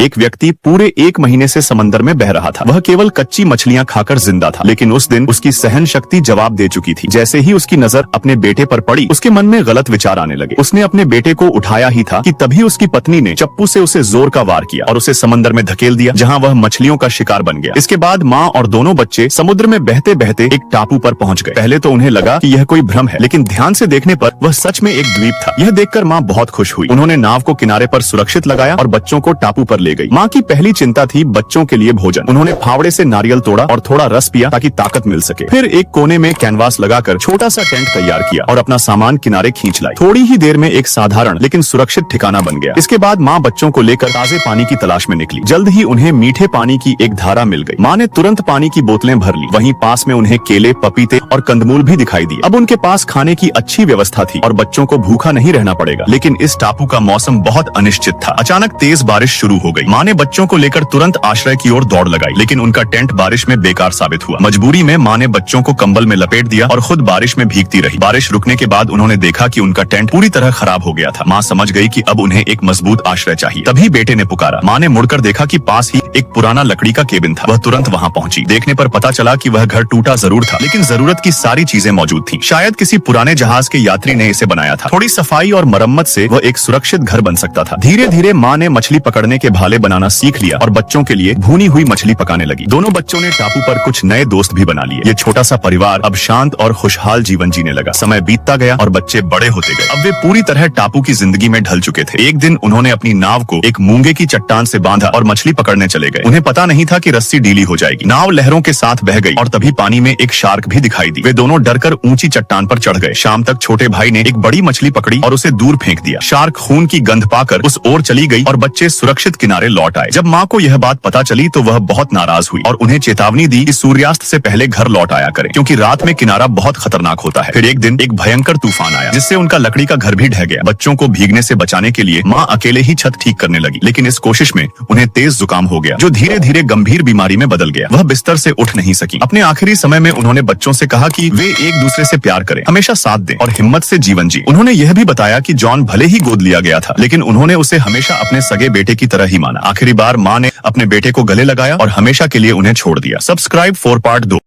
एक व्यक्ति पूरे 1 महीने से समंदर में बह रहा था। वह केवल कच्ची मछलियां खाकर जिंदा था, लेकिन उस दिन उसकी सहन शक्ति जवाब दे चुकी थी। जैसे ही उसकी नजर अपने बेटे पर पड़ी, उसके मन में गलत विचार आने लगे। उसने अपने बेटे को उठाया ही था कि तभी उसकी पत्नी ने चप्पू से उसे जोर का वार किया और उसे समंदर में धकेल दिया, जहां वह मछलियों का शिकार बन गया। इसके बाद माँ और दोनों बच्चे समुद्र में बहते बहते एक टापू पर पहुंच गए। पहले तो उन्हें लगा कि यह कोई भ्रम है, लेकिन ध्यान से देखने पर वह सच में एक द्वीप था। यह देखकर माँ बहुत खुश हुई। उन्होंने नाव को किनारे पर सुरक्षित लगाया और बच्चों को टापू पर ले गई। माँ की पहली चिंता थी बच्चों के लिए भोजन। उन्होंने फावड़े से नारियल तोड़ा और थोड़ा रस पिया ताकि ताकत मिल सके। फिर एक कोने में कैनवास लगाकर छोटा सा टेंट तैयार किया और अपना सामान किनारे खींच लाई। थोड़ी ही देर में एक साधारण लेकिन सुरक्षित ठिकाना बन गया। इसके बाद माँ बच्चों को लेकर ताजे पानी की तलाश में निकली। जल्द ही उन्हें मीठे पानी की एक धारा मिल गई। माँ ने तुरंत पानी की बोतलें भर ली। वहीं पास में उन्हें केले, पपीते और कंदमूल भी दिखाई दिए। अब उनके पास खाने की अच्छी व्यवस्था थी और बच्चों को भूखा नहीं रहना पड़ेगा। लेकिन इस टापू का मौसम बहुत अनिश्चित था। अचानक तेज बारिश शुरू हो गई। माँ ने बच्चों को लेकर तुरंत आश्रय की ओर दौड़ लगाई, लेकिन उनका टेंट बारिश में बेकार साबित हुआ। मजबूरी में माँ ने बच्चों को कंबल में लपेट दिया और खुद बारिश में भीगती रही। बारिश रुकने के बाद उन्होंने देखा कि उनका टेंट पूरी तरह खराब हो गया था। माँ समझ गई कि अब उन्हें एक मजबूत आश्रय चाहिए। तभी बेटे ने पुकारा। माँ ने मुड़कर देखा कि पास ही एक पुराना लकड़ी का केबिन था। वह तुरंत वहाँ पहुंची। देखने पर पता चला कि वह घर टूटा जरूर था, लेकिन जरूरत की सारी चीजें मौजूद थी। शायद किसी पुराने जहाज के यात्री ने इसे बनाया था। थोड़ी सफाई और मरम्मत से वह एक सुरक्षित घर बन सकता था। धीरे धीरे माँ ने मछली पकड़ने के भाले बनाना सीख लिया और बच्चों के लिए भुनी हुई मछली पकाने लगी। दोनों बच्चों ने टापू पर कुछ नए दोस्त भी बना लिए। ये छोटा सा परिवार अब शांत और खुशहाल जीवन जीने लगा। समय बीतता गया और बच्चे बड़े होते गए। अब वे पूरी तरह टापू की जिंदगी में ढल चुके थे। एक दिन उन्होंने अपनी नाव को एक मूंगे की चट्टान से बांधा और मछली पकड़ने चले गए। उन्हें पता नहीं था कि रस्सी ढीली हो जाएगी। नाव लहरों के साथ बह गई और तभी पानी में एक शार्क भी दिखाई दी। वे दोनों डरकर ऊंची चट्टान पर चढ़ गए। शाम तक छोटे भाई ने एक बड़ी मछली पकड़ी और उसे दूर फेंक दिया। शार्क खून की गंध पाकर उस ओर चली गई और बच्चे सुरक्षित किनारे लौट आए। जब माँ को यह बात पता चली तो वह बहुत नाराज हुई और उन्हें चेतावनी दी कि सूर्यास्त से पहले घर लौट आया करें, क्योंकि रात में किनारा बहुत खतरनाक होता है। फिर एक दिन एक भयंकर तूफान आया, जिससे उनका लकड़ी का घर भी ढह गया। बच्चों को भीगने से बचाने के लिए माँ अकेले ही छत ठीक करने लगी, लेकिन इस कोशिश में उन्हें तेज जुकाम हो गया, जो धीरे धीरे गंभीर बीमारी में बदल गया। वह बिस्तर से उठ नहीं सकी। अपने आखिरी समय में उन्होंने बच्चों से कहा कि वे एक दूसरे से प्यार करें, हमेशा साथ दें और हिम्मत से जीवन जी। उन्होंने यह भी बताया कि जॉन भले ही गोद लिया गया था, लेकिन उन्होंने उसे हमेशा अपने सगे बेटे की तरह ही माना। आखिरी बार माँ ने अपने बेटे को गले लगाया और हमेशा के लिए उन्हें छोड़ दिया। Subscribe for part 2।